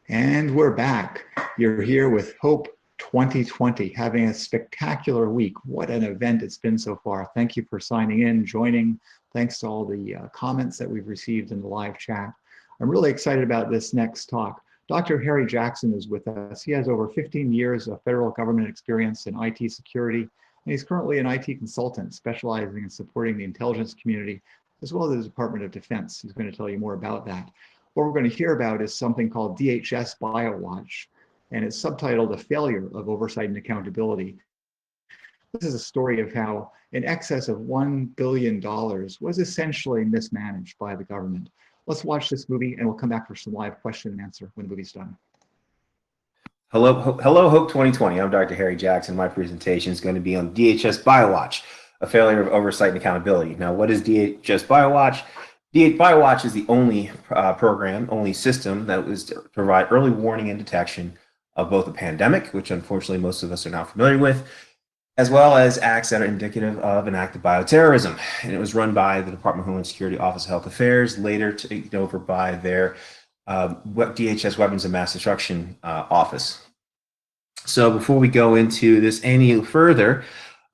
And we're back. You're here with Hope 2020, having a spectacular week. What an event it's been so far. Thank you for signing in, joining. Thanks to all the comments that we've received in the live chat. I'm really excited about this next talk. Dr. Harry Jackson is with us. He has over 15 years of federal government experience in IT security, and he's currently an IT consultant specializing in supporting the intelligence community, as well as the Department of Defense. He's going to tell you more about that. What we're going to hear about is something called DHS BioWatch, and it's subtitled "A Failure of Oversight and Accountability." This is a story of how in excess of $1 billion was essentially mismanaged by the government. Let's watch this movie and we'll come back for some live question and answer when the movie's done. Hello, Hope 2020. I'm Dr. Harry Jackson. My presentation is going to be on DHS BioWatch, a failure of oversight and accountability. Now, what is DHS BioWatch? BioWatch is the only only system that was to provide early warning and detection of both a pandemic, which unfortunately most of us are not familiar with, as well as acts that are indicative of an act of bioterrorism. And it was run by the Department of Homeland Security Office of Health Affairs, later taken over by their DHS Weapons of Mass Destruction Office. So before we go into this any further,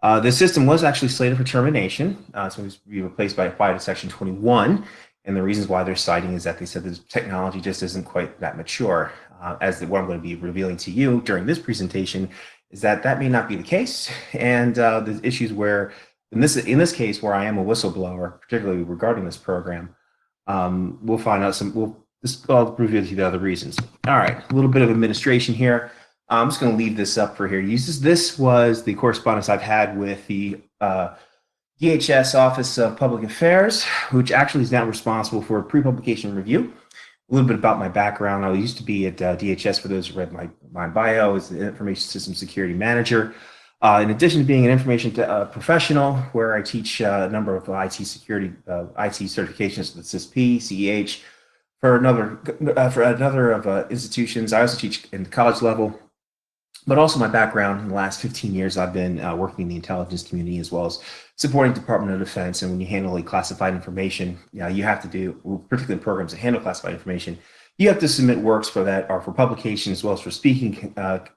the system was actually slated for termination, so it was replaced by FIDA Section 21, and the reasons why they're citing is that they said the technology just isn't quite that mature. What I'm going to be revealing to you during this presentation is that that may not be the case, and the issues where, in this case, where I am a whistleblower, particularly regarding this program, we'll find out I'll reveal to you the other reasons. All right, a little bit of administration here. I'm just going to leave this up for here. This was the correspondence I've had with the DHS Office of Public Affairs, which actually is now responsible for pre-publication review. A little bit about my background. I used to be at DHS, for those who read my bio, as the Information System Security Manager. In addition to being an information professional, where I teach a number of IT security, IT certifications with CISP, CEH, for another of institutions. I also teach in the college level. But also my background in the last 15 years, I've been working in the intelligence community as well as supporting Department of Defense. And when you handle classified information, you have to do, particularly in programs that handle classified information, you have to submit works for that or for publication as well as for speaking, at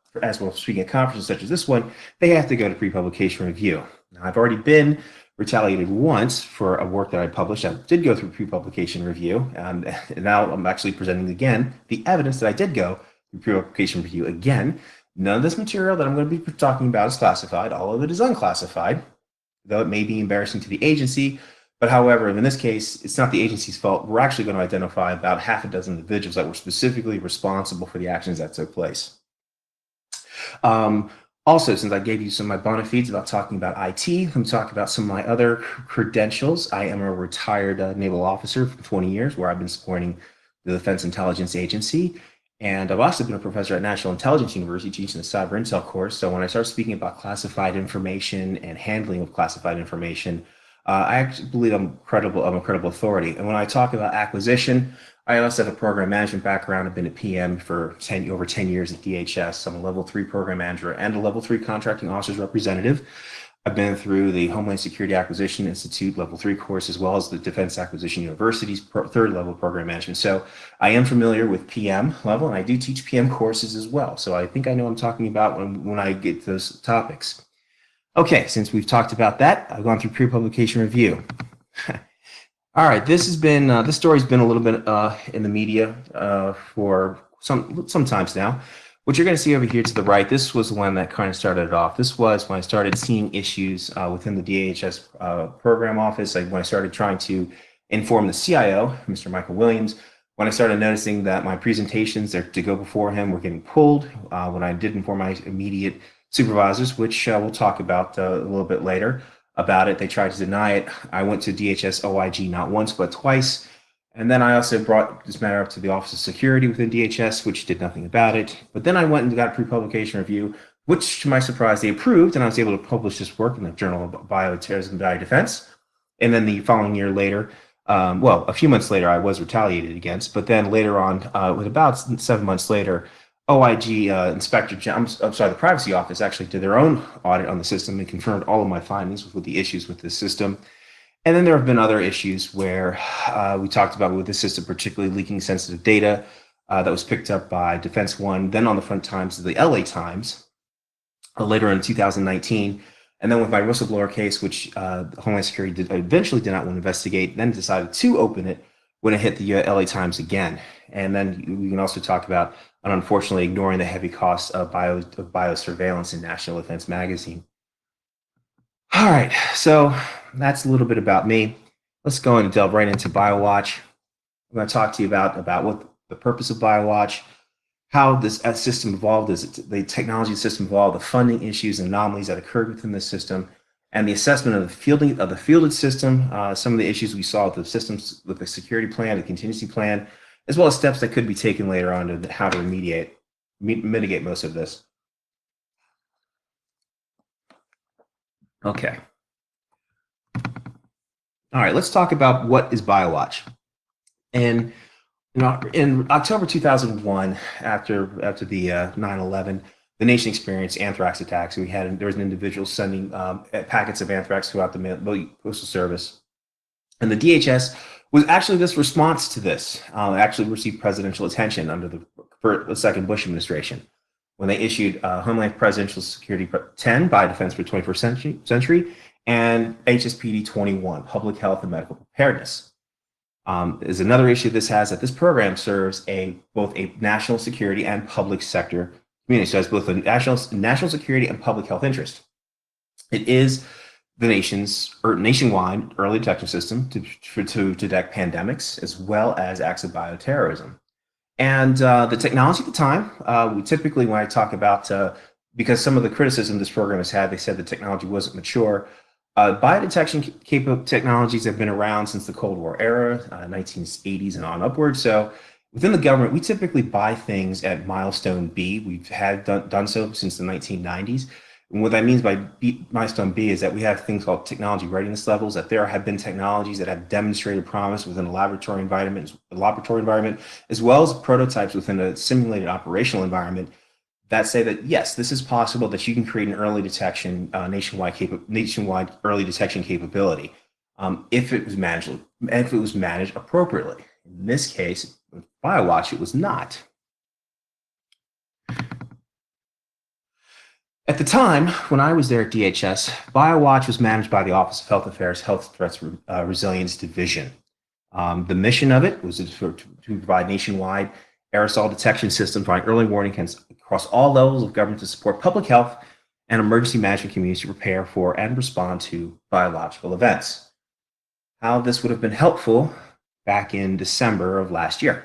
conferences such as this one. They have to go to pre-publication review. Now, I've already been retaliated once for a work that I published. I did go through pre-publication review, and now I'm actually presenting again the evidence that I did go through pre-publication review again. None of this material that I'm going to be talking about is classified. All of it is unclassified, though it may be embarrassing to the agency. But however, in this case, it's not the agency's fault. We're actually going to identify about half a dozen individuals that were specifically responsible for the actions that took place. Also, since I gave you some of my bona fides about talking about IT, let me talk about some of my other credentials. I am a retired naval officer for 20 years, where I've been supporting the Defense Intelligence Agency. And I've also been a professor at National Intelligence University teaching the Cyber Intel course. So when I start speaking about classified information and handling of classified information, I actually believe I'm a credible authority. And when I talk about acquisition, I also have a program management background. I've been a PM for over 10 years at DHS. I'm a level 3 program manager and a level 3 contracting officer's representative. I've been through the Homeland Security Acquisition Institute level 3 course, as well as the Defense Acquisition University's third level program management. So I am familiar with PM level, and I do teach PM courses as well. So I think I know what I'm talking about when I get to those topics. Okay, since we've talked about that, I've gone through pre-publication review. All right, this story's been a little bit in the media for some times now. What you're going to see over here to the right, this was the one that kind of started it off. This was when I started seeing issues within the DHS program office, like when I started trying to inform the CIO, Mr. Michael Williams, when I started noticing that my presentations to go before him were getting pulled, when I did inform my immediate supervisors, which we'll talk about a little bit later about it. They tried to deny it. I went to DHS OIG not once, but twice. And then I also brought this matter up to the Office of Security within DHS, which did nothing about it. But then I went and got pre-publication review, which to my surprise, they approved, and I was able to publish this work in the Journal of Bioterrorism and Biodefense. And then the following year later, a few months later, I was retaliated against. But then later on, with about 7 months later, OIG the Privacy Office actually did their own audit on the system and confirmed all of my findings with the issues with this system. And then there have been other issues where we talked about with the system, particularly leaking sensitive data, that was picked up by Defense One, then on the front times of the LA Times, later in 2019. And then with my whistleblower case, which Homeland Security eventually did not want to investigate, then decided to open it when it hit the LA Times again. And then we can also talk about, unfortunately, ignoring the heavy costs of biosurveillance in National Defense Magazine. All right, so that's a little bit about me. Let's go and delve right into BioWatch. I'm going to talk to you about what the purpose of BioWatch, how this system evolved, as the technology system evolved, the funding issues and anomalies that occurred within the system, and the assessment of the fielded system, some of the issues we saw with the systems, with the security plan, the contingency plan, as well as steps that could be taken later on to how to mitigate most of this. Okay. All right, let's talk about what is BioWatch. And in October 2001, after the 9/11, the nation experienced anthrax attacks. There was an individual sending packets of anthrax throughout the Postal Service, and the DHS was actually this response to this. Actually received presidential attention under the second Bush administration when they issued Homeland Presidential Security 10 by Defense for the 21st Century and HSPD 21, Public Health and Medical Preparedness. Is another issue this has, that this program serves both a national security and public sector community. So it has both a national security and public health interest. It is the nationwide early detection system to detect pandemics as well as acts of bioterrorism. And the technology at the time, we typically, when I talk about, because some of the criticism this program has had, they said the technology wasn't mature. Biodetection technologies have been around since the Cold War era, 1980s and on upward. So within the government, we typically buy things at milestone B. We've done so since the 1990s. And what that means by milestone B is that we have things called technology readiness levels, that there have been technologies that have demonstrated promise within a laboratory environment, as well as prototypes within a simulated operational environment that say that, yes, this is possible, that you can create an early detection, nationwide early detection capability if it was managed appropriately. In this case, with BioWatch, it was not. At the time, when I was there at DHS, BioWatch was managed by the Office of Health Affairs Health Threats Resilience Division. The mission of it was to provide nationwide aerosol detection systems, providing early warning across all levels of government to support public health and emergency management communities to prepare for and respond to biological events. How this would have been helpful back in December of last year.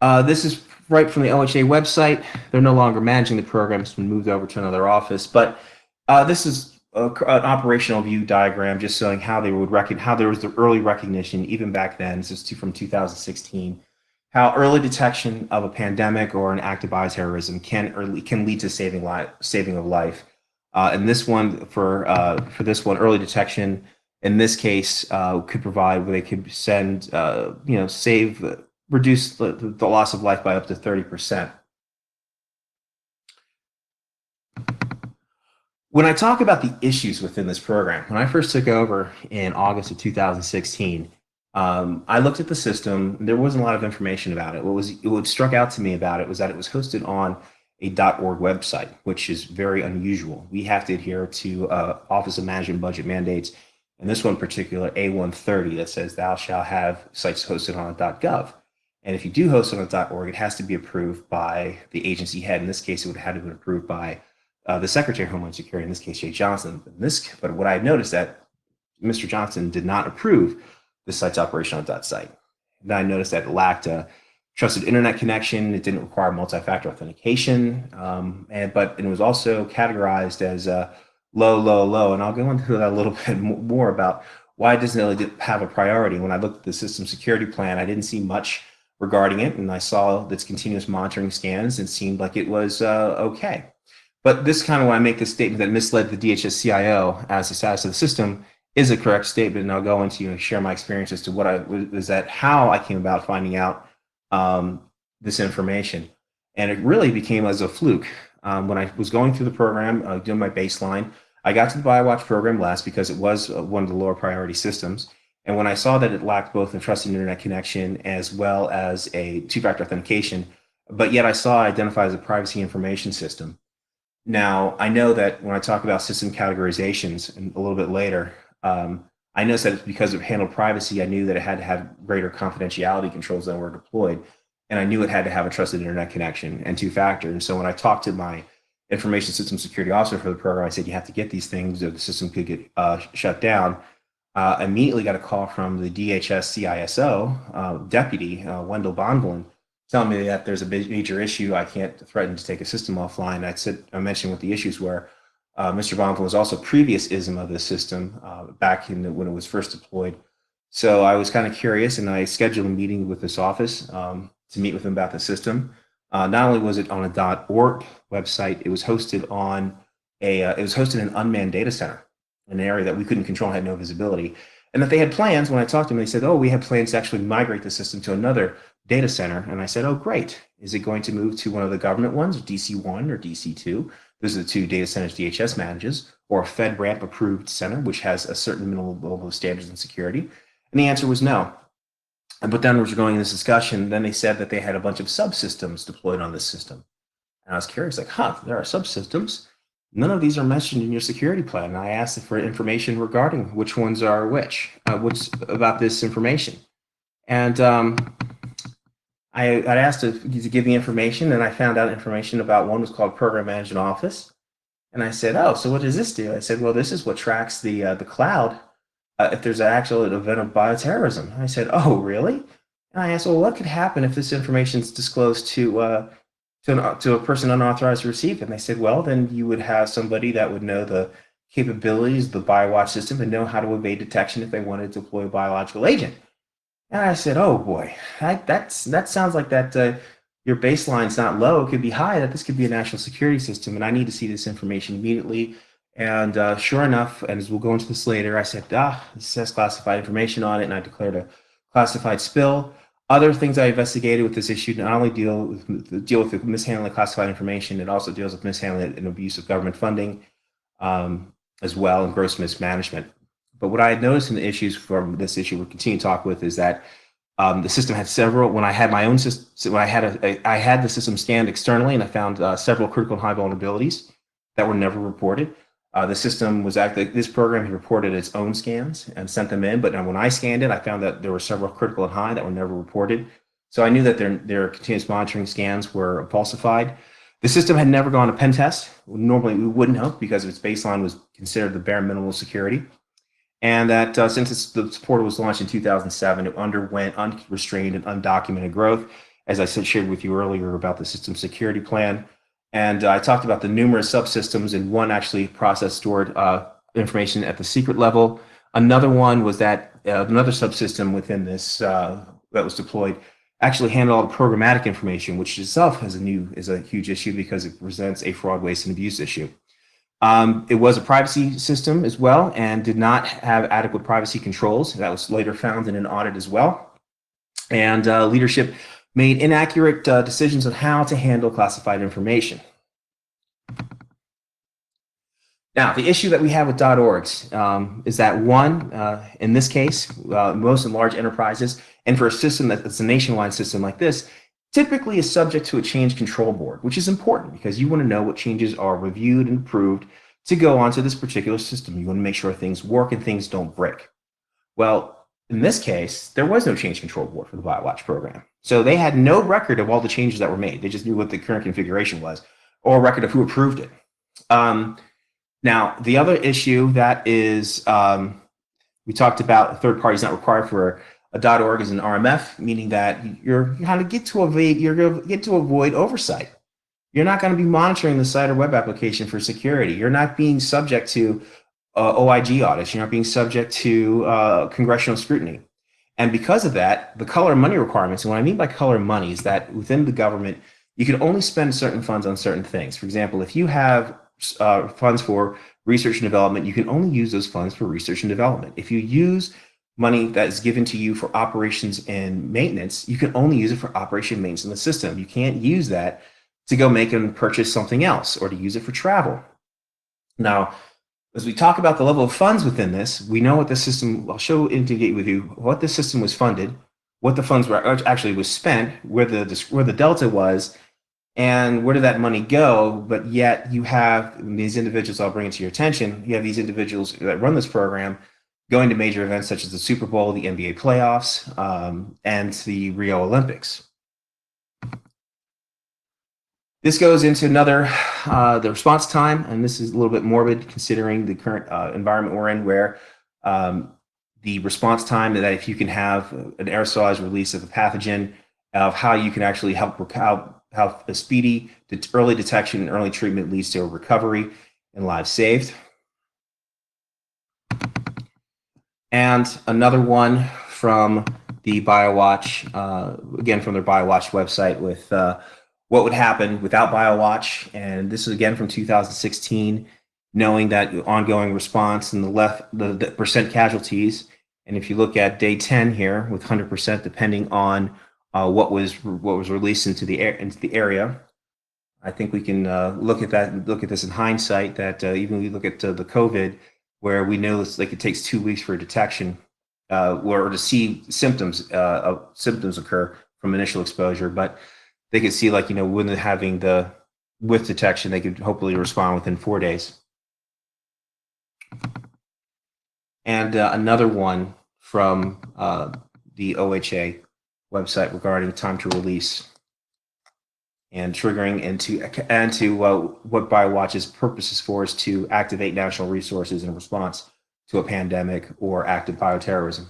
This is right from the OHA website. They're no longer managing the program. It's been moved over to another office, but this is an operational view diagram just showing how there was the early recognition even back then. This is from 2016. How early detection of a pandemic or an act of bioterrorism can lead to saving of life. And this one for this one, early detection in this case could provide where they could reduce the loss of life by up to 30%. When I talk about the issues within this program, when I first took over in August of 2016, I looked at the system. There wasn't a lot of information about it. What struck out to me about it was that it was hosted on a .org website, which is very unusual. We have to adhere to Office of Management Budget mandates, and this one in particular, A130, that says thou shalt have sites hosted on .gov. And if you do host it on .org, it has to be approved by the agency head. In this case, it would have to be approved by the Secretary of Homeland Security, in this case, Jay Johnson. But what I noticed that Mr. Johnson did not approve the site's operation on .site. Then I noticed that it lacked a trusted internet connection. It didn't require multi-factor authentication, and it was also categorized as low. And I'll go into that a little bit more about why it doesn't really have a priority. When I looked at the system security plan, I didn't see much regarding it, and I saw its continuous monitoring scans and seemed like it was okay. But this kind of, when I make this statement that misled the DHS CIO as the status of the system, is a correct statement, and I'll go into share my experience as to how I came about finding out this information. And it really became as a fluke. When I was going through the program, doing my baseline, I got to the BioWatch program last because it was one of the lower priority systems. And when I saw that it lacked both a trusted internet connection as well as a two-factor authentication, but yet I saw it identified as a privacy information system. Now, I know that when I talk about system categorizations and a little bit later, I noticed that because it handled privacy, I knew that it had to have greater confidentiality controls than were deployed. And I knew it had to have a trusted internet connection and two-factor. And so when I talked to my information system security officer for the program, I said, you have to get these things or the system could get shut down. Immediately got a call from the DHS CISO deputy, Wendell Bonvillin, telling me that there's a major issue. I can't threaten to take a system offline. I mentioned what the issues were. Mr. Bonvillin was also previous ISM of the system back when it was first deployed. So I was kind of curious, and I scheduled a meeting with this office to meet with him about the system. Not only was it on a .org website, it was hosted on in an unmanned data center, an area that we couldn't control, had no visibility, and that they had plans. When I talked to them, they said, "Oh, we have plans to actually migrate the system to another data center." And I said, "Oh, great. Is it going to move to one of the government ones, DC1 or DC2? Those are the two data centers DHS manages, or a FedRAMP approved center, which has a certain minimal level of standards and security?" And the answer was no. But then as we're going in this discussion, then they said that they had a bunch of subsystems deployed on this system. And I was curious, like, there are subsystems? None of these are mentioned in your security plan. And I asked for information regarding which ones are what's about this information. And I asked to give me information, and I found out information about one was called Program Management Office. And I said, "Oh, so what does this do?" I said, "Well, this is what tracks the cloud if there's an actual event of bioterrorism." And I said, "Oh, really?" And I asked, "Well, what could happen if this information is disclosed to a person unauthorized to receive it?" And they said, "Well, then you would have somebody that would know the capabilities of the BioWatch system and know how to evade detection if they wanted to deploy a biological agent." And I said, "Oh boy, that sounds like that your baseline's not low, it could be high, that this could be a national security system, and I need to see this information immediately." And sure enough, and as we'll go into this later, I said, this has classified information on it, and I declared a classified spill. Other things I investigated with this issue not only deal with the mishandling of classified information, it also deals with mishandling and abuse of government funding as well, and gross mismanagement. But what I had noticed in the issues from this issue we'll continue to talk with is that the system had several. When I had my own system, I had the system scanned externally, and I found several critical and high vulnerabilities that were never reported. The system was this program had reported its own scans and sent them in, but when I scanned it, I found that there were several critical and high that were never reported. So I knew that their continuous monitoring scans were falsified. The system had never gone to pen test. Normally we wouldn't have, because its baseline was considered the bare minimal security. And that since the support was launched in 2007, it underwent unrestrained and undocumented growth, as I shared with you earlier about the system security plan. And I talked about the numerous subsystems, and one actually processed stored information at the secret level. Another one was that another subsystem within this that was deployed actually handled all the programmatic information, which itself is a huge issue because it presents a fraud, waste, and abuse issue. It was a privacy system as well, and did not have adequate privacy controls. That was later found in an audit as well. And leadership made inaccurate decisions on how to handle classified information. Now, the issue that we have with .orgs is that one, in this case, most in large enterprises, and for a system that's a nationwide system like this, typically is subject to a change control board, which is important because you want to know what changes are reviewed and approved to go onto this particular system. You want to make sure things work and things don't break. Well, in this case, there was no change control board for the BioWatch program. So they had no record of all the changes that were made. They just knew what the current configuration was, or a record of who approved it. Now, the other issue that is, we talked about third parties not required for a .org is an RMF, meaning that you're going to get to avoid oversight. You're not going to be monitoring the site or web application for security. You're not being subject to OIG audits. You're not being subject to congressional scrutiny. And because of that, the color money requirements, and what I mean by color money is that within the government, you can only spend certain funds on certain things. For example, if you have funds for research and development, you can only use those funds for research and development. If you use money that is given to you for operations and maintenance, you can only use it for operation and maintenance in the system. You can't use that to go make and purchase something else or to use it for travel. Now, As we talk about the level of funds within this, we know what the system, I'll show indicate with you what the system was funded, what the funds were actually was spent, where the delta was, and where did that money go? But yet you have these individuals, I'll bring it to your attention, you have these individuals that run this program going to major events such as the Super Bowl, the NBA playoffs, and the Rio Olympics. This goes into another, the response time, and this is a little bit morbid considering the current environment we're in, where the response time that if you can have an aerosolized release of a pathogen, of how you can actually help how a speedy early detection and early treatment leads to a recovery and lives saved. And another one from the BioWatch, again from their BioWatch website, with what would happen without BioWatch. And this is again from 2016, knowing that ongoing response and the percent casualties. And if you look at day 10 here with 100%, depending on what was released into the area, I think we can look at this in hindsight. That even we look at the COVID, where we know it's like it takes 2 weeks for detection, or to see symptoms occur from initial exposure, but they could see, like, when they're having with detection, they could hopefully respond within 4 days. And another one from the OHA website regarding time to release and triggering into what BioWatch's purpose is for, is to activate national resources in response to a pandemic or active bioterrorism.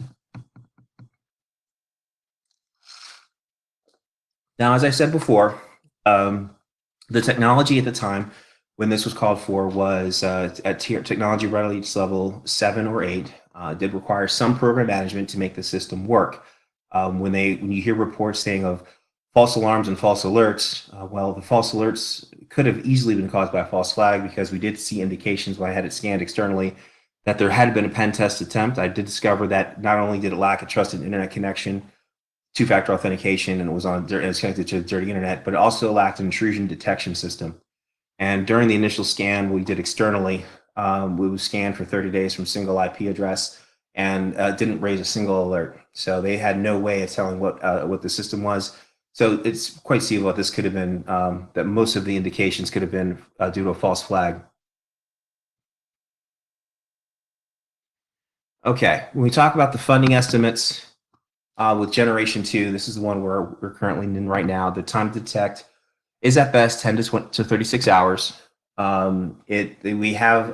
Now, as I said before, the technology at the time when this was called for was at technology readiness level 7 or 8. Did require some program management to make the system work. When you hear reports saying of false alarms and false alerts, well, the false alerts could have easily been caused by a false flag, because we did see indications when I had it scanned externally that there had been a pen test attempt. I did discover that not only did it lack a trusted internet connection, two-factor authentication, and it was connected to the dirty internet, but it also lacked an intrusion detection system. And during the initial scan we did externally, we was scanned for 30 days from single IP address, and didn't raise a single alert. So they had no way of telling what the system was. So it's quite conceivable that this could have been, that most of the indications could have been due to a false flag. Okay, when we talk about the funding estimates with Generation 2, this is the one where we're currently in right now. The time to detect is at best 10 to 36 hours. We have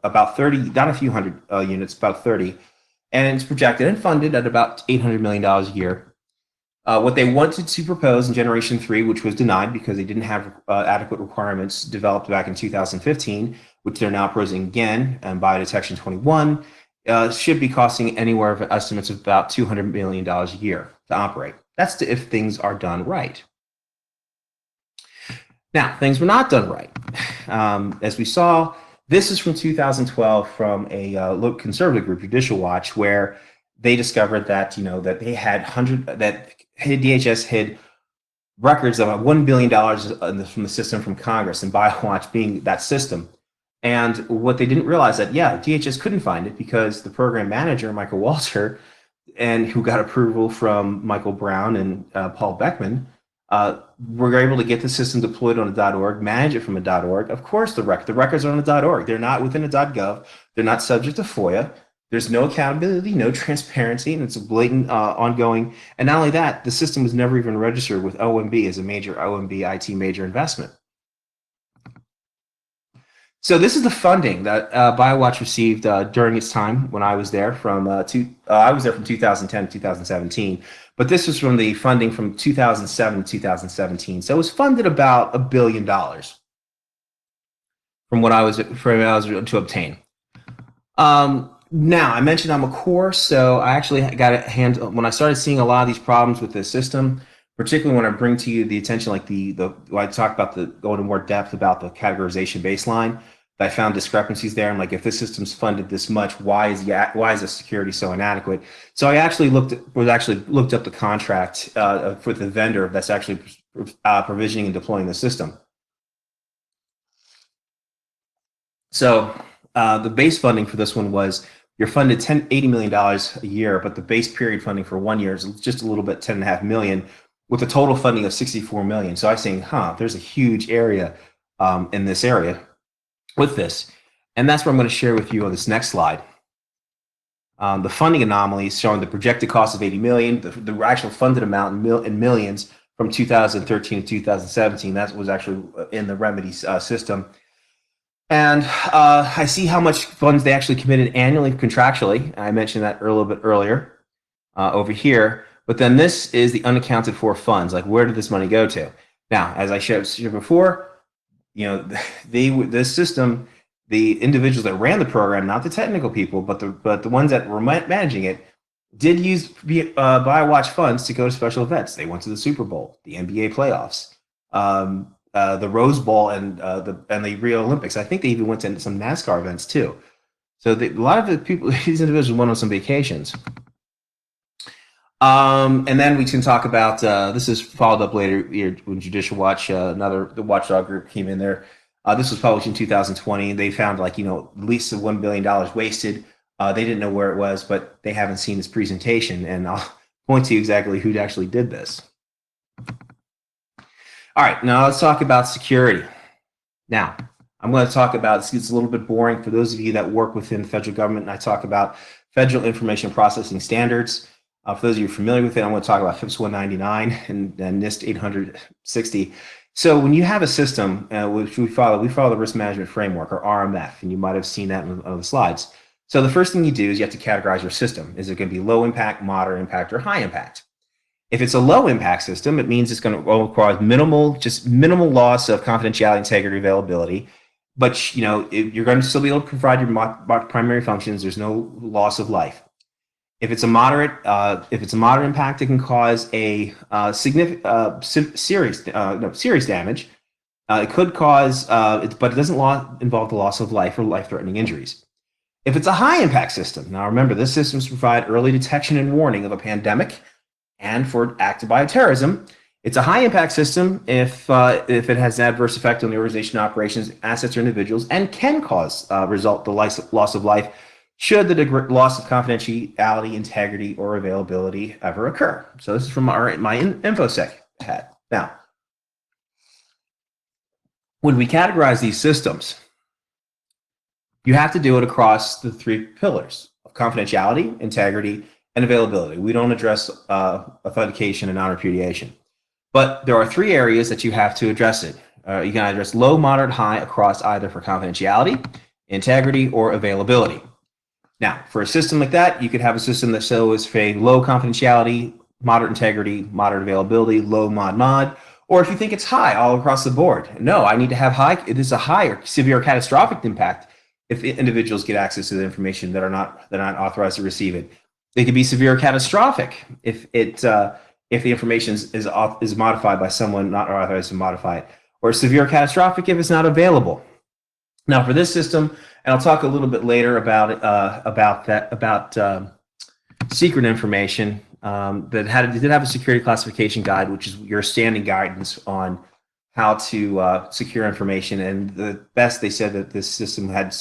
about 30, not a few hundred units, about 30, and it's projected and funded at about $800 million a year. What they wanted to propose in Generation 3, which was denied because they didn't have adequate requirements developed back in 2015, which they're now proposing again, and Biodetection 21, should be costing anywhere of estimates of about $200 million a year to operate. That's if things are done right. Now, things were not done right. As we saw, this is from 2012 from a conservative group, Judicial Watch, where they discovered that that they had DHS hid records of $1 billion from the system from Congress, and BioWatch being that system. And what they didn't realize that, DHS couldn't find it because the program manager, Michael Walter, and who got approval from Michael Brown and Paul Beckman, were able to get the system deployed on a .org, manage it from a .org. Of course, the records are on a .org. They're not within a .gov. They're not subject to FOIA. There's no accountability, no transparency, and it's a blatant ongoing. And not only that, the system was never even registered with OMB as a major OMB IT major investment. So this is the funding that BioWatch received during its time when I was there from I was there from 2010 to 2017, but this was from the funding from 2007 to 2017. So it was funded about $1 billion from what I was to obtain. Now, I mentioned I'm a core, so I actually got a hand when I started seeing a lot of these problems with the system, particularly when I bring to you the attention, like when I talk about going into more depth about the categorization baseline. I found discrepancies there. I'm like, if this system's funded this much, why is the security so inadequate? So I actually looked up the contract for the vendor that's actually provisioning and deploying the system. So the base funding for this one was you're funded $80 million a year, but the base period funding for 1 year is just a little bit, $10.5 million, with a total funding of $64 million. So I was saying, there's a huge area in this area with this. And that's what I'm going to share with you on this next slide. The funding anomalies showing the projected cost of $80 million, the actual funded amount in millions from 2013 to 2017. That was actually in the remedy system. And I see how much funds they actually committed annually contractually. I mentioned that a little bit earlier over here. But then this is the unaccounted for funds. Like, where did this money go to? Now, as I shared before, this system, the individuals that ran the program, not the technical people, but the ones that were managing it, did use BioWatch funds to go to special events. They went to the Super Bowl, the NBA playoffs, the Rose Bowl, and the Rio Olympics. I think they even went to some NASCAR events too. So a lot of the people, these individuals, went on some vacations. And then we can talk about this is followed up later when Judicial Watch, the watchdog group came in there. This was published in 2020. They found at least $1 billion wasted. They didn't know where it was, but they haven't seen this presentation, and I'll point to you exactly who actually did this. All right, now let's talk about security. Now, I'm going to talk about, it's a little bit boring for those of you that work within the federal government, and I talk about Federal Information Processing Standards. For those of you familiar with it, I'm going to talk about FIPS 199 and NIST 860. So when you have a system, which we follow the Risk Management Framework, or RMF, and you might have seen that on the slides. So the first thing you do is you have to categorize your system. Is it going to be low impact, moderate impact, or high impact? If it's a low impact system, it means it's going to require minimal loss of confidentiality, integrity, availability. But you're going to still be able to provide your primary functions. There's no loss of life. If it's a moderate impact, it can cause a serious damage. It could cause, but it doesn't involve the loss of life or life-threatening injuries. If it's a high-impact system, now remember, this system is to provide early detection and warning of a pandemic and for active bioterrorism. It's a high-impact system if it has an adverse effect on the organization, operations, assets, or individuals, and can cause result the loss of life should the loss of confidentiality, integrity, or availability ever occur. So this is from my InfoSec hat. Now, when we categorize these systems, you have to do it across the three pillars of confidentiality, integrity, and availability. We don't address authentication and non-repudiation. But there are three areas that you have to address it. You can address low, moderate, high across either for confidentiality, integrity, or availability. Now, for a system like that, you could have a system that shows for low confidentiality, moderate integrity, moderate availability, low mod, or if you think it's high all across the board. No, I need to have high. It is a higher severe catastrophic impact if individuals get access to the information that are not authorized to receive it. It could be severe catastrophic if the information is modified by someone not authorized to modify it, or severe catastrophic if it's not available. Now, for this system, and I'll talk a little bit later about secret information that did have a security classification guide, which is your standing guidance on how to secure information. And the best, they said that this system had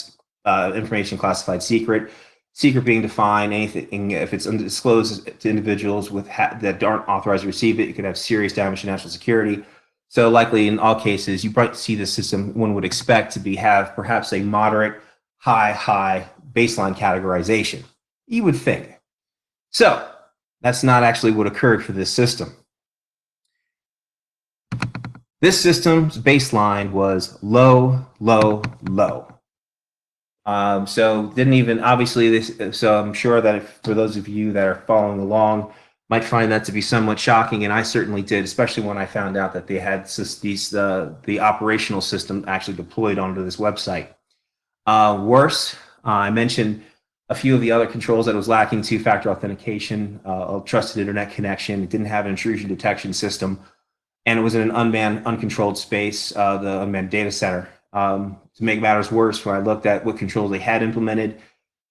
information classified secret. Secret being defined, anything if it's undisclosed to individuals that aren't authorized to receive it, it could have serious damage to national security. So likely in all cases, you might see the system one would expect to have perhaps a moderate, high baseline categorization. You would think. So that's not actually what occurred for this system. This system's baseline was low. So didn't even, obviously, so I'm sure that for those of you that are following along, might find that to be somewhat shocking, and I certainly did, especially when I found out that they had the operational system actually deployed onto this website. Worse, I mentioned a few of the other controls that it was lacking: two-factor authentication, a trusted internet connection. It didn't have an intrusion detection system, and it was in an unmanned, uncontrolled space, the unmanned data center. To make matters worse, when I looked at what controls they had implemented,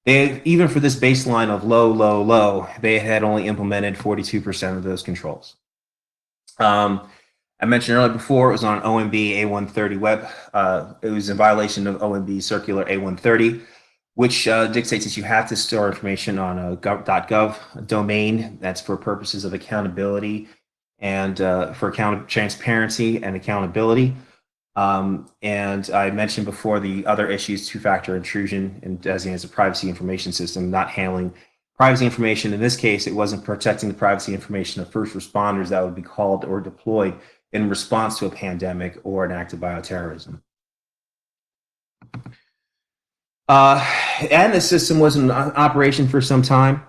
even for this baseline of low, they had only implemented 42% of those controls. I mentioned earlier before, it was on OMB A130 web. It was in violation of OMB Circular A130, which dictates that you have to store information on a .gov domain. That's for purposes of accountability and for transparency and accountability. And I mentioned before the other issues, two-factor intrusion and designated as a privacy information system, not handling privacy information. In this case, it wasn't protecting the privacy information of first responders that would be called or deployed in response to a pandemic or an act of bioterrorism. And the system was in operation for some time.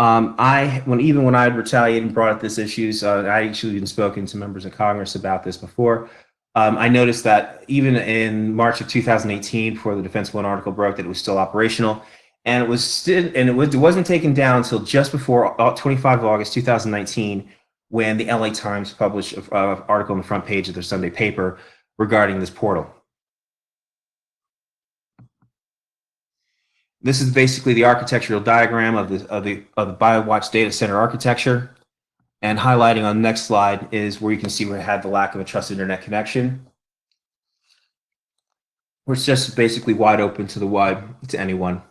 Even when I had retaliated and brought up these issues, I actually even spoken to members of Congress about this before. I noticed that even in March of 2018, before the Defense One article broke, that it was still operational, and it wasn't taken down until just before 25 of August 2019, when the LA Times published an article on the front page of their Sunday paper regarding this portal. This is basically the architectural diagram of the BioWatch data center architecture. And highlighting on the next slide is where you can see we had the lack of a trusted internet connection, which is just basically wide open to anyone.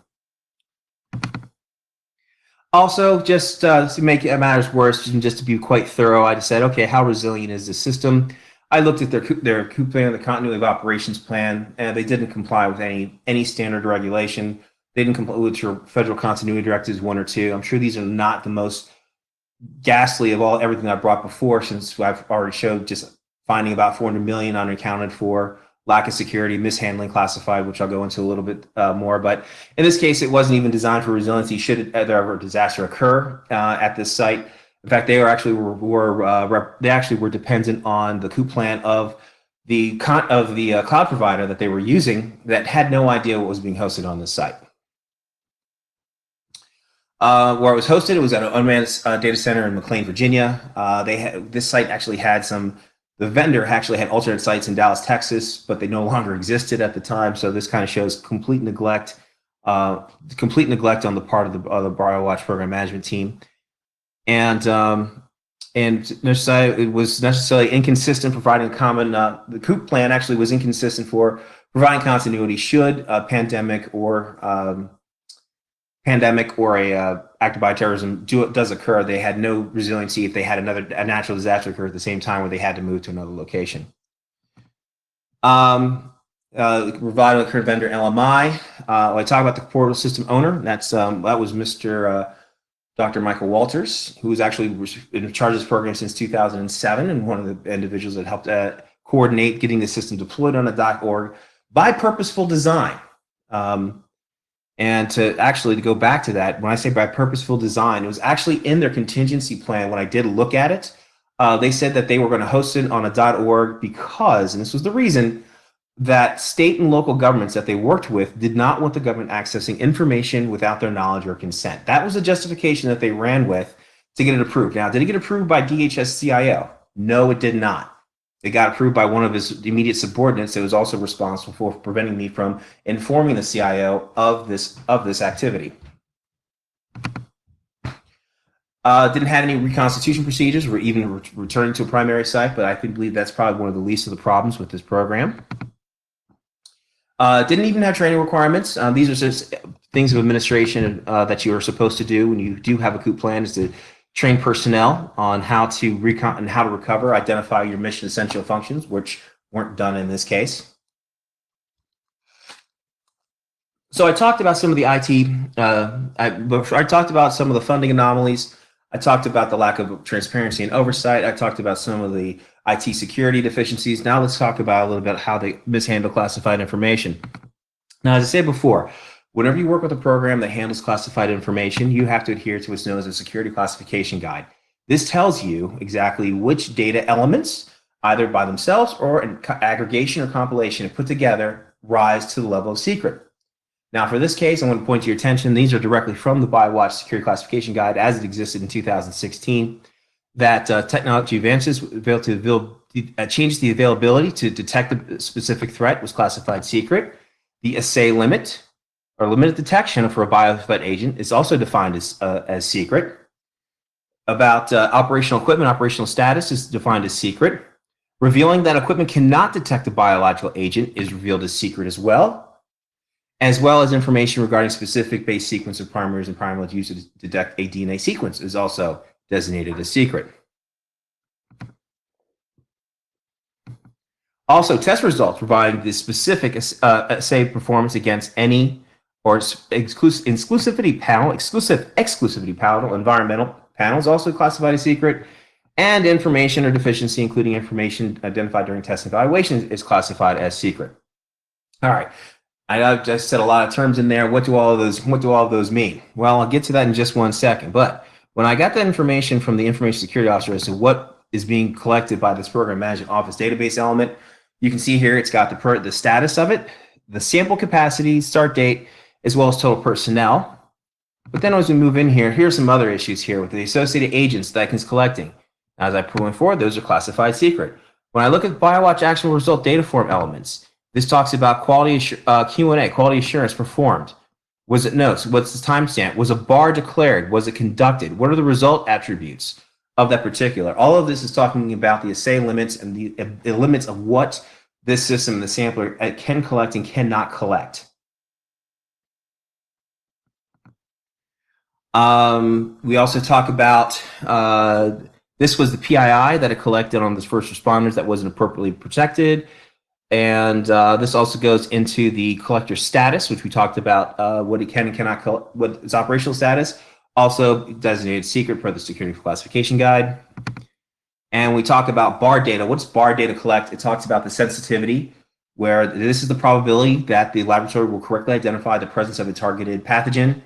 Also, just to make matters worse, and just to be quite thorough, I just said, okay, how resilient is this system? I looked at their COOP plan, the continuity of operations plan, and they didn't comply with any standard regulation. They didn't comply with your federal continuity directives 1 or 2. I'm sure these are not the most ghastly of everything I brought before, since I've already showed just finding about 400 million unaccounted for, lack of security, mishandling classified, which I'll go into a little bit more. But in this case, it wasn't even designed for resiliency should there ever a disaster occur at this site. In fact, they were dependent on the COOP plan of the cloud provider that they were using that had no idea what was being hosted on this site. Where it was hosted, it was at an unmanned data center in McLean, Virginia. This site actually had the vendor actually had alternate sites in Dallas, Texas, but they no longer existed at the time. So this kind of shows complete neglect on the part of the BioWatch program management team. And it was necessarily inconsistent providing a common, the COOP plan actually was inconsistent for providing continuity should a pandemic or a act of bioterrorism does occur. They had no resiliency if they had a natural disaster occur at the same time where they had to move to another location. Provided with current vendor LMI. I talk about the portal system owner. That was Mr. Dr. Michael Walters, who was actually in charge of this program since 2007 and one of the individuals that helped coordinate getting the system deployed on a .org by purposeful design. And to go back to that, when I say by purposeful design, it was actually in their contingency plan. When I did look at it, they said that they were going to host it on a .org because, and this was the reason, that state and local governments that they worked with did not want the government accessing information without their knowledge or consent. That was the justification that they ran with to get it approved. Now, did it get approved by DHS CIO? No, it did not. It got approved by one of his immediate subordinates that was also responsible for preventing me from informing the CIO of this activity. Didn't have any reconstitution procedures or even returning to a primary site, but I believe that's probably one of the least of the problems with this program. Didn't even have training requirements. These are just things of administration that you are supposed to do when you do have a COOP plan, is to train personnel on how to recover, identify your mission essential functions, which weren't done in this case. So I talked about some of the IT, I talked about some of the funding anomalies. I talked about the lack of transparency and oversight. I talked about some of the IT security deficiencies. Now let's talk about a little bit how they mishandle classified information. Now, as I said before, whenever you work with a program that handles classified information, you have to adhere to what's known as a security classification guide. This tells you exactly which data elements, either by themselves or in aggregation or compilation and put together, rise to the level of secret. Now, for this case, I want to point to your attention, these are directly from the BioWatch Security Classification Guide as it existed in 2016, that technology advances changed the availability to detect a specific threat was classified secret. The assay limit, or limited detection for a biothreat agent, is also defined as secret. About operational equipment, operational status is defined as secret. Revealing that equipment cannot detect a biological agent is revealed as secret as well as information regarding specific base sequence of primers and primers used to detect a DNA sequence is also designated as secret. Also, test results providing the specific assay performance against any or exclusivity panel, environmental panels also classified as secret, and information or deficiency, including information identified during test evaluation, is classified as secret. All right, I just said a lot of terms in there. What do all of those mean? Well, I'll get to that in just one second. But when I got that information from the information security officer as to what is being collected by this program management office database element, you can see here it's got the status of it, the sample capacity, start date, as well as total personnel. But then as we move in here, here's some other issues here with the associated agents that it's collecting. As I went forward, those are classified secret. When I look at BioWatch actual result data form elements, this talks about quality Q&A, quality assurance performed. Was it notes? What's the timestamp? Was a bar declared? Was it conducted? What are the result attributes of that particular? All of this is talking about the assay limits and the limits of what this system, the sampler, can collect and cannot collect. We also talk about this was the PII that it collected on the first responders that wasn't appropriately protected. And this also goes into the collector status, which we talked about what it can and cannot collect, what its operational status, also designated secret per the security classification guide. And we talk about bar data. What's bar data collect? It talks about the sensitivity, where this is the probability that the laboratory will correctly identify the presence of a targeted pathogen,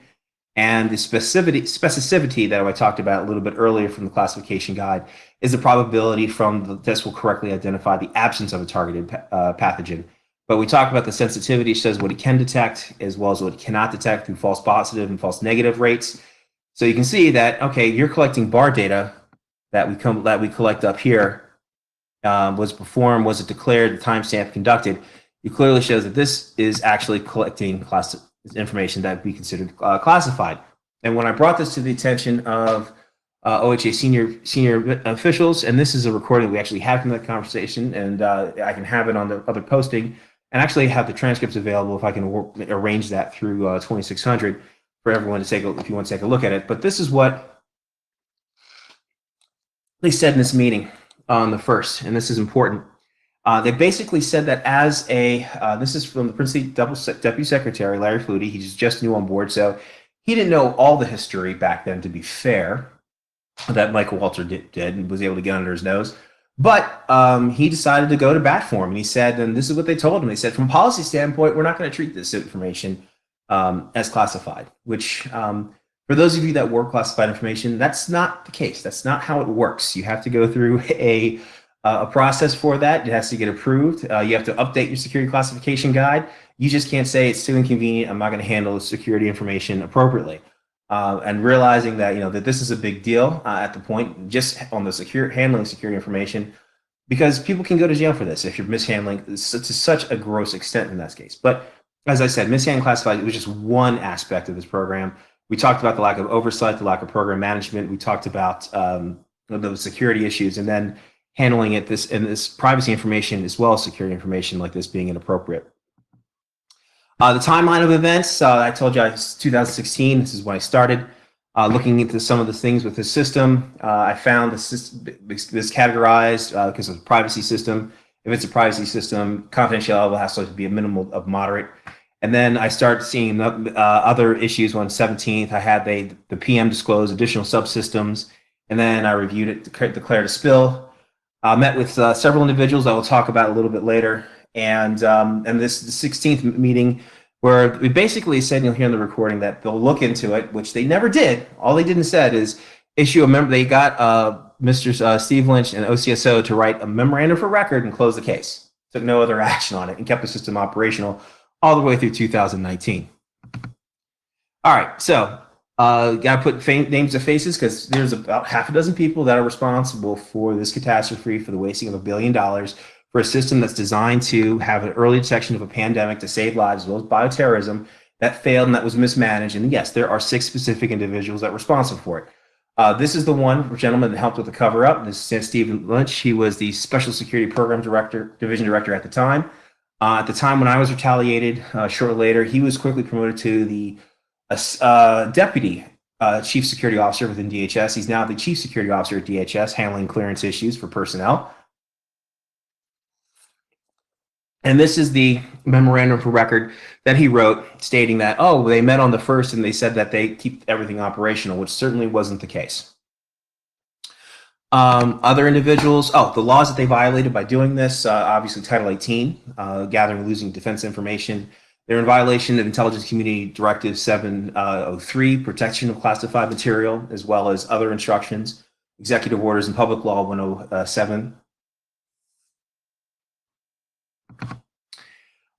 and the specificity that I talked about a little bit earlier from the classification guide is the probability from the test will correctly identify the absence of a targeted pathogen. But we talk about the sensitivity, which says what it can detect as well as what it cannot detect through false positive and false negative rates. So you can see that, okay, you're collecting bar data that we collect up here. Was it performed? Was it declared? The timestamp conducted? It clearly shows that this is actually collecting information that we considered classified. And when I brought this to the attention of OHA senior officials, and this is a recording we actually had from that conversation, and I can have it on the other posting, and actually have the transcripts available if I can arrange that through 2600 for everyone to take if you want to take a look at it. But this is what they said in this meeting on the 1st, and this is important. They basically said that as this is from the Principal Deputy Secretary, Larry Flutie. He's just new on board, so he didn't know all the history back then, to be fair, that Michael Walter did and was able to get under his nose. But he decided to go to bat for him, and he said, and this is what they told him. They said, from a policy standpoint, we're not going to treat this information as classified, which for those of you that work classified information, that's not the case. That's not how it works. You have to go through a process for that. It has to get approved. You have to update your security classification guide. You just can't say it's too inconvenient. I'm not going to handle the security information appropriately. And realizing that that this is a big deal at the point just on the handling security information, because people can go to jail for this if you're mishandling to such a gross extent in that case. But as I said, mishandling classified was just one aspect of this program. We talked about the lack of oversight, the lack of program management. We talked about the security issues, and then handling it this privacy information as well as security information like this being inappropriate. The timeline of events, I told you it's 2016. This is when I started looking into some of the things with this system. I found this categorized because of the privacy system. If it's a privacy system, confidentiality level has to be a minimum of moderate. And then I started seeing other issues. On 17th, I had the PM disclose additional subsystems, and then I reviewed it, declared a spill. Met with several individuals I will talk about a little bit later, and this the 16th meeting where we basically said, you'll hear in the recording, that they'll look into it, which they never did. All they did and said is issue a member. They got Mr. Steve Lynch and OCSO to write a memorandum for record and close the case. Took no other action on it and kept the system operational all the way through 2019. All right, so got to put names to faces, because there's about half a dozen people that are responsible for this catastrophe, for the wasting of $1 billion for a system that's designed to have an early detection of a pandemic to save lives, as well as bioterrorism, that failed and that was mismanaged. And yes, there are 6 specific individuals that are responsible for it. This is the one gentleman that helped with the cover-up. This is Stephen Lynch. He was the Special Security Program Division Director at the time. At the time when I was retaliated, shortly later, he was quickly promoted to the Deputy Chief Security Officer within DHS. He's now the Chief Security Officer at DHS, handling clearance issues for personnel. And this is the memorandum for record that he wrote stating that, oh, they met on the 1st and they said that they keep everything operational, which certainly wasn't the case. Other individuals, the laws that they violated by doing this, obviously Title 18, gathering and losing defense information. They're in violation of Intelligence Community Directive 703, protection of classified material, as well as other instructions, executive orders, and Public Law 107.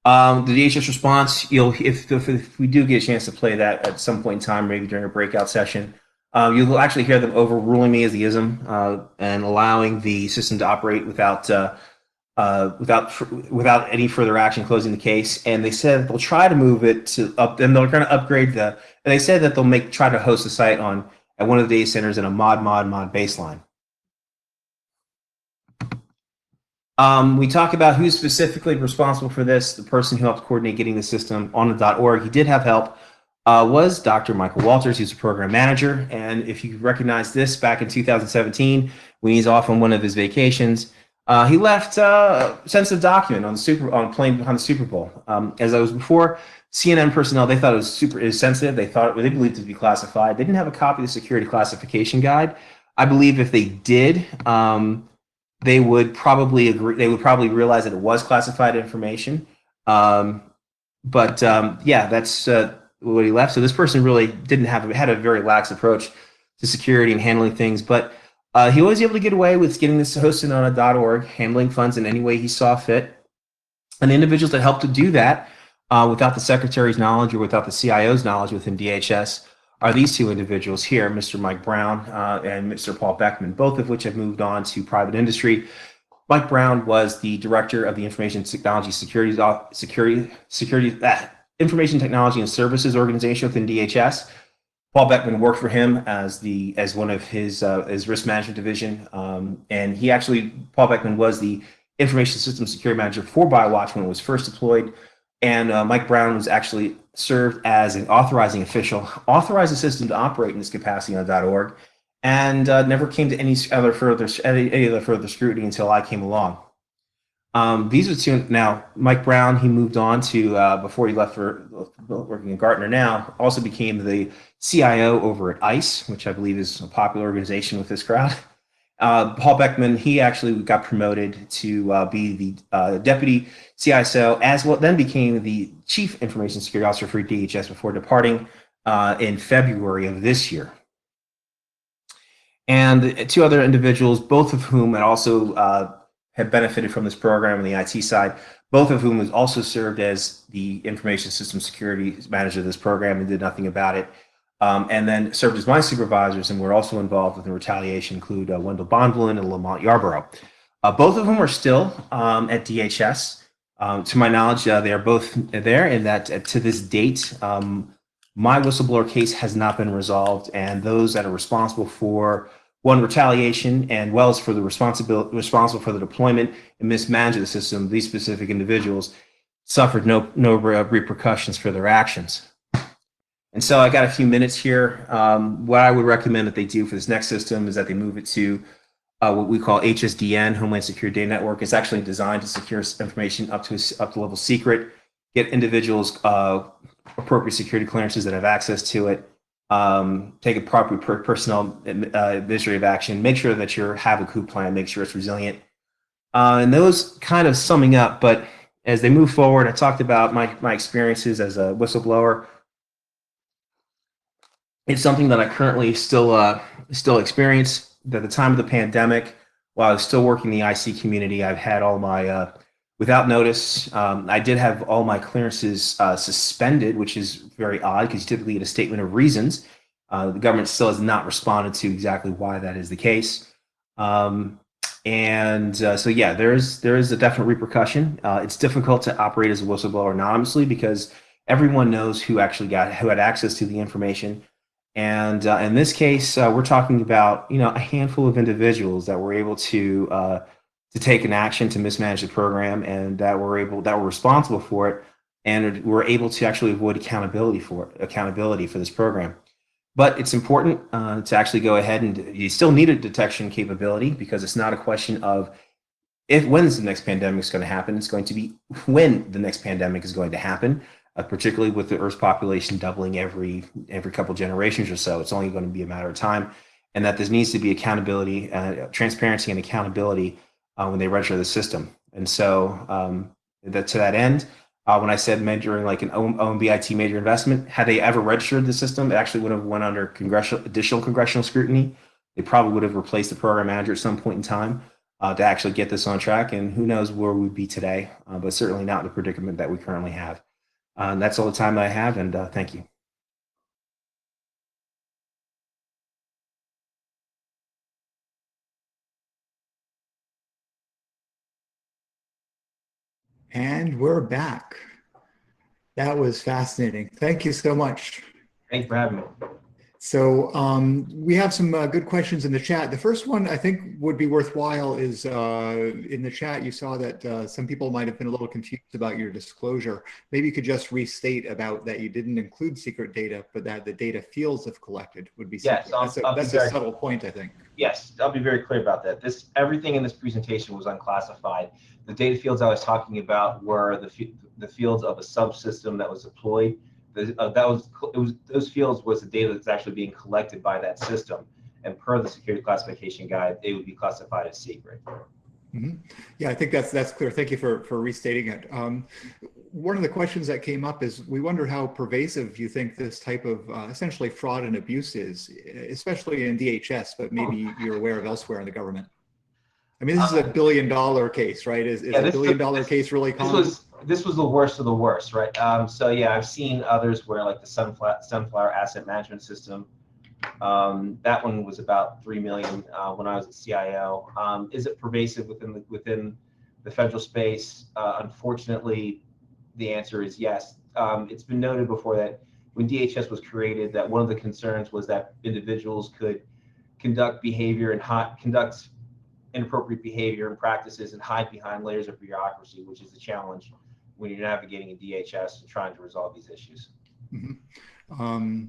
The DHS response, if we do get a chance to play that at some point in time, maybe during a breakout session, you'll actually hear them overruling me as the ISM and allowing the system to operate without any further action, closing the case. And they said they'll try to move it to up, and they're going to upgrade and they said that they'll try to host the site at one of the data centers in a mod baseline. We talk about who's specifically responsible for this. The person who helped coordinate getting the system on the .org, he did have help, was Dr. Michael Walters. He's a program manager. And if you recognize this, back in 2017, when he's off on one of his vacations, he left a sensitive document on the plane behind the Super Bowl. As I was before, CNN personnel, they thought it was sensitive. They believed it to be classified. They didn't have a copy of the security classification guide. I believe if they did, they would probably agree. They would probably realize that it was classified information. Yeah, that's what he left. So this person really had a very lax approach to security and handling things, but he was able to get away with getting this hosted on a .org, handling funds in any way he saw fit. And the individuals that helped to do that without the secretary's knowledge or without the CIO's knowledge within DHS are these two individuals here, Mr. Mike Brown and Mr. Paul Beckman, both of which have moved on to private industry. Mike Brown was the director of the Information Technology Information Technology and Services organization within DHS. Paul Beckman worked for him as one of his risk management division, and Paul Beckman was the information system security manager for BioWatch when it was first deployed. And Mike Brown was actually served as an authorizing official, authorized the system to operate in this capacity on .org, and never came to any other further scrutiny until I came along. These are two. Now, Mike Brown, he moved on to, before he left for working at Gartner now, also became the CIO over at ICE, which I believe is a popular organization with this crowd. Paul Beckman, he actually got promoted to be the deputy CISO, as well, then became the chief information security officer for DHS before departing in February of this year. And two other individuals, both of whom had also have benefited from this program on the IT side, both of whom has also served as the information system security manager of this program and did nothing about it. And then served as my supervisors and were also involved with the retaliation, include Wendell Bondlin and Lamont Yarborough. Both of them are still at DHS. To my knowledge, they are both there, and that to this date, my whistleblower case has not been resolved, and those that are responsible for retaliation and well as for the responsible for the deployment and mismanagement of the system, these specific individuals suffered no repercussions for their actions. And so I got a few minutes here. What I would recommend that they do for this next system is that they move it to what we call HSDN, Homeland Security Data Network. It's actually designed to secure information up to level secret, get individuals appropriate security clearances that have access to it, take a proper personnel administrative action, make sure that you have a coup plan, make sure it's resilient. And those kind of summing up, but as they move forward, I talked about my experiences as a whistleblower. It's something that I currently still experience. At the time of the pandemic, while I was still working in the IC community, I've had all my, without notice, I did have all my clearances suspended, which is very odd because you typically get a statement of reasons. The government still has not responded to exactly why that is the case. So yeah, there is a definite repercussion. It's difficult to operate as a whistleblower anonymously because everyone knows who had access to the information. And in this case, we're talking about a handful of individuals that were able to take an action to mismanage the program, and that were responsible for it, and were able to actually avoid accountability for this program. But it's important to actually go ahead, and you still need a detection capability, because it's not a question of when the next pandemic is going to happen. It's going to be when the next pandemic is going to happen, particularly with the Earth's population doubling every couple generations or so. It's only going to be a matter of time, and that there needs to be accountability, transparency, and accountability when they register the system. And so to that end, when I said measuring like an OMBIT major investment, had they ever registered the system, it actually would have went under additional congressional scrutiny. They probably would have replaced the program manager at some point in time to actually get this on track. And who knows where we'd be today, but certainly not the predicament that we currently have. And that's all the time that I have, and thank you. And we're back. That was fascinating. Thank you so much. Thanks for having me. So we have some good questions in the chat. The first one I think would be worthwhile is in the chat, you saw that some people might have been a little confused about your disclosure. Maybe you could just restate about that you didn't include secret data, but that the data fields have collected would be secret. Yes, that's a subtle point, I think. Yes, I'll be very clear about that. Everything in this presentation was unclassified. The data fields I was talking about were the fields of a subsystem that was deployed. Those fields was the data that's actually being collected by that system, and per the security classification guide, they would be classified as secret. Mm-hmm. Yeah, I think that's clear. Thank you for restating it. One of the questions that came up is we wonder how pervasive you think this type of essentially fraud and abuse is, especially in DHS, but maybe you're aware of elsewhere in the government. I mean, this is $1 billion case, right? Is a $1 billion case really common? This was the worst of the worst, right? So yeah, I've seen others where like the Sunflower Asset Management System, that one was about 3 million when I was at CIO. Is it pervasive within the federal space? Unfortunately, the answer is yes. It's been noted before that when DHS was created, that one of the concerns was that individuals could conduct inappropriate behavior and practices and hide behind layers of bureaucracy, which is the challenge when you're navigating a DHS and trying to resolve these issues. Mm-hmm.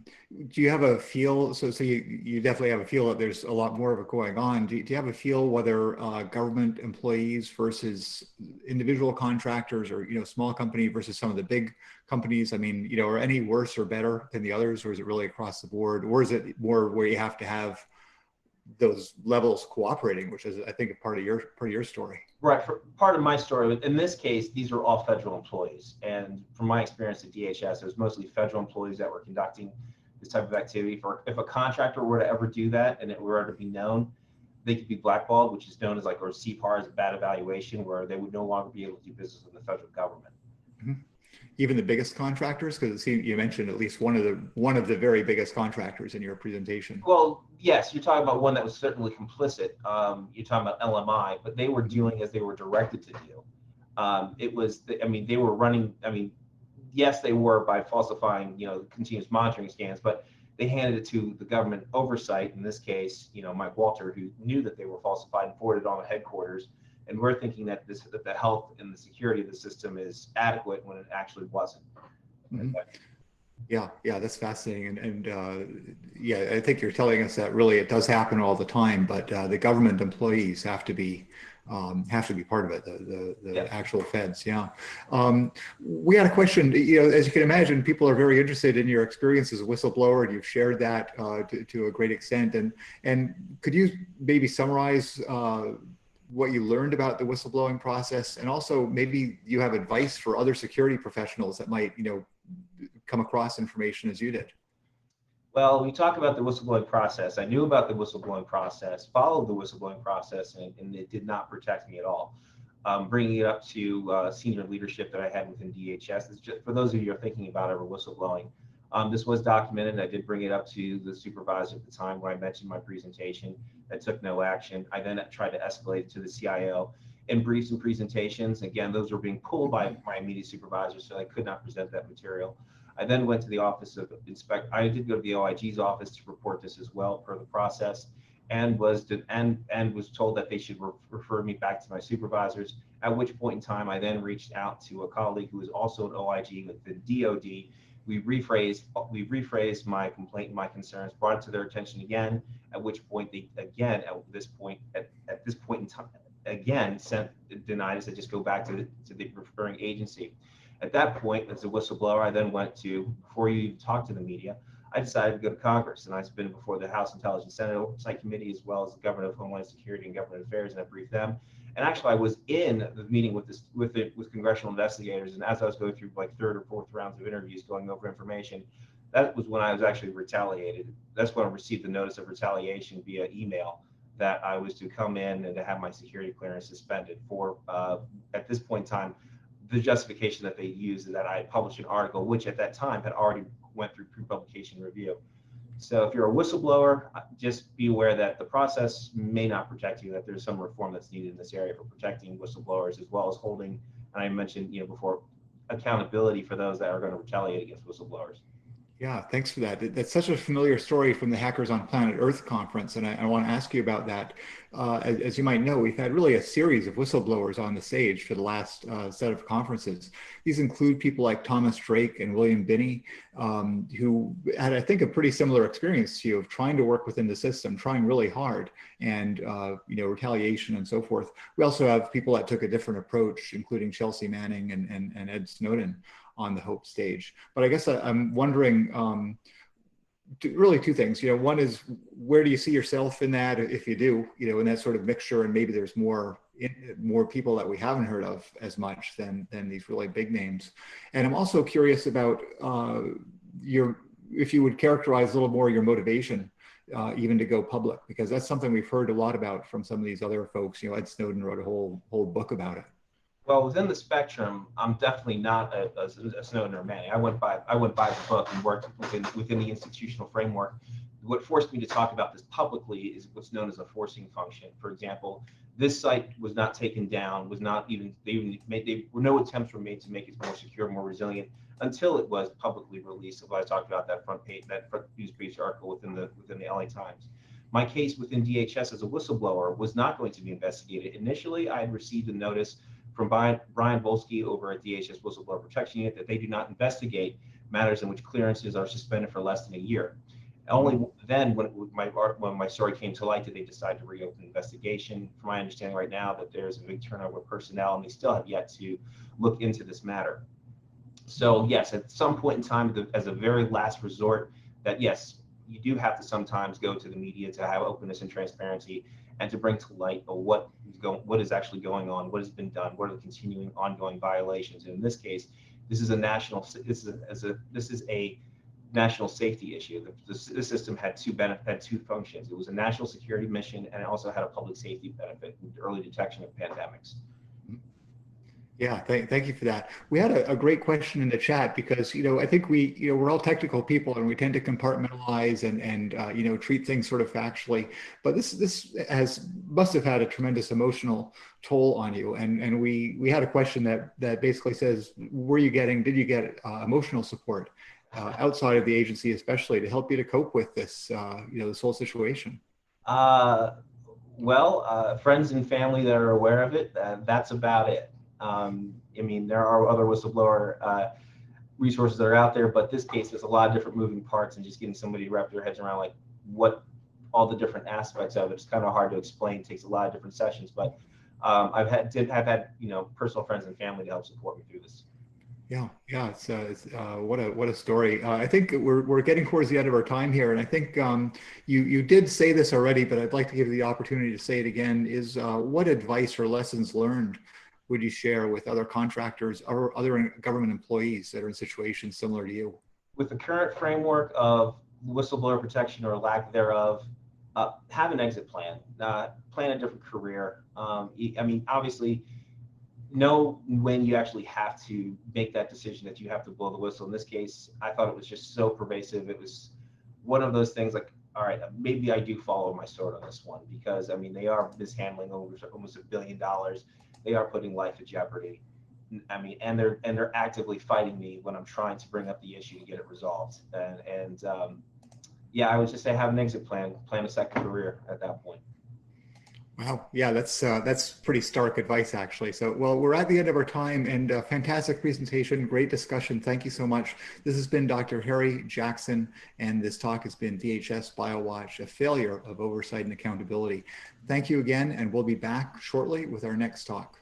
Do you have a feel? So you definitely have a feel that there's a lot more of it going on. Do you have a feel whether government employees versus individual contractors, or small company versus some of the big companies? I mean, are any worse or better than the others, or is it really across the board, or is it more where you have to have those levels cooperating, which is, I think, part of your story? Right. For part of my story, in this case, these are all federal employees. And from my experience at DHS, it was mostly federal employees that were conducting this type of activity. If a contractor were to ever do that and it were to be known, they could be blackballed, which is known as or CPAR, as a bad evaluation, where they would no longer be able to do business with the federal government. Mm-hmm. Even the biggest contractors, because you mentioned at least one of the very biggest contractors in your presentation. Well, yes, you're talking about one that was certainly complicit. You're talking about LMI, but they were doing as they were directed to do. They were running. Yes, they were by falsifying, continuous monitoring scans, but they handed it to the government oversight. In this case, Mike Walter, who knew that they were falsified and forwarded on to headquarters. And we're thinking that the health and the security of the system is adequate when it actually wasn't. Mm-hmm. Yeah, that's fascinating, and yeah, I think you're telling us that really it does happen all the time, but the government employees have to be part of it. The actual feds. Yeah. We had a question. As you can imagine, people are very interested in your experience as a whistleblower, and you've shared that to a great extent. And could you maybe summarize what you learned about the whistleblowing process, and also maybe you have advice for other security professionals that might, come across information as you did? Well, we talk about the whistleblowing process. I knew about the whistleblowing process, followed the whistleblowing process, and it did not protect me at all. Bringing it up to senior leadership that I had within DHS, is just for those of you who are thinking about ever whistleblowing. This was documented. I did bring it up to the supervisor at the time where I mentioned my presentation. That took no action. I then tried to escalate it to the CIO in briefs and presentations. Again, those were being pulled by my immediate supervisor, so I could not present that material. I then went to the office of I did go to the OIG's office to report this as well per the process, and was told that they should refer me back to my supervisors. At which point in time, I then reached out to a colleague who is also an OIG with the DoD. We rephrased my complaint and my concerns, brought it to their attention again. At which point they again at this point in time again denied us to just go back to the referring agency. At that point, as a whistleblower, I then went to, before you even talk to the media, I decided to go to Congress, and I've been before the House Intelligence Senate Oversight Committee, as well as the Government of Homeland Security and Government Affairs, and I briefed them. And actually, I was in the meeting with congressional investigators, and as I was going through like third or fourth rounds of interviews, going over information, that was when I was actually retaliated. That's when I received the notice of retaliation via email that I was to come in and to have my security clearance suspended for, at this point in time, the justification that they used is that I had published an article, which at that time had already went through pre-publication review. So if you're a whistleblower, just be aware that the process may not protect you, that there's some reform that's needed in this area for protecting whistleblowers, as well as holding, and I mentioned before, accountability for those that are going to retaliate against whistleblowers. Yeah, thanks for that. That's such a familiar story from the Hackers on Planet Earth conference, and I want to ask you about that. As you might know, we've had really a series of whistleblowers on the stage for the last set of conferences. These include people like Thomas Drake and William Binney, who had, I think, a pretty similar experience to you of trying to work within the system, trying really hard, and retaliation and so forth. We also have people that took a different approach, including Chelsea Manning and Ed Snowden on the Hope stage. But I guess I'm wondering, really two things. One is, where do you see yourself in that, if you do, in that sort of mixture, and maybe there's more people that we haven't heard of as much than these really big names. And I'm also curious about if you would characterize a little more your motivation, even to go public, because that's something we've heard a lot about from some of these other folks. Ed Snowden wrote a whole book about it. Well, within the spectrum, I'm definitely not a Snowden or Manning. I went by the book and worked within the institutional framework. What forced me to talk about this publicly is what's known as a forcing function. For example, this site was not taken down, no attempts were made to make it more secure, more resilient, until it was publicly released. So I talked about that front news page article within the LA Times. My case within DHS as a whistleblower was not going to be investigated. Initially, I had received a notice from Brian Volsky over at DHS Whistleblower Protection Unit that they do not investigate matters in which clearances are suspended for less than a year. Only then, when my story came to light, did they decide to reopen the investigation. From my understanding right now, that there's a big turnover of personnel, and they still have yet to look into this matter. So yes, at some point in time, as a very last resort, that yes, you do have to sometimes go to the media to have openness and transparency, and to bring to light what is actually going on, what has been done, what are the continuing ongoing violations. And in this case, this is a national safety issue. The system had two functions. It was a national security mission, and it also had a public safety benefit in early detection of pandemics. Yeah, thank you for that. We had a great question in the chat, because I think we're all technical people, and we tend to compartmentalize and treat things sort of factually. But this must have had a tremendous emotional toll on you. And we had a question that basically says, did you get emotional support outside of the agency, especially to help you to cope with this this whole situation? Friends and family that are aware of it, that's about it. There are other whistleblower resources that are out there, but this case, there's a lot of different moving parts, and just getting somebody to wrap their heads around like what all the different aspects of it. It's kind of hard to explain. It takes a lot of different sessions, but I've had personal friends and family to help support me through this. Yeah, it's what a story. I think we're getting towards the end of our time here, and I think you did say this already, but I'd like to give you the opportunity to say it again. Is what advice or lessons learned would you share with other contractors or other government employees that are in situations similar to you? With the current framework of whistleblower protection or lack thereof, have an exit plan. Plan a different career. Obviously, know when you actually have to make that decision that you have to blow the whistle. In this case, I thought it was just so pervasive. It was one of those things like, all right, maybe I do follow my sword on this one, because they are mishandling almost $1 billion. They are putting life at jeopardy. I mean, and they're actively fighting me when I'm trying to bring up the issue to get it resolved. And yeah, I would just say have an exit plan, plan a second career at that point. Wow, yeah, that's pretty stark advice, actually. So, well, we're at the end of our time, and fantastic presentation, great discussion. Thank you so much. This has been Dr. Harry Jackson, and this talk has been DHS BioWatch, a failure of oversight and accountability. Thank you again, and we'll be back shortly with our next talk.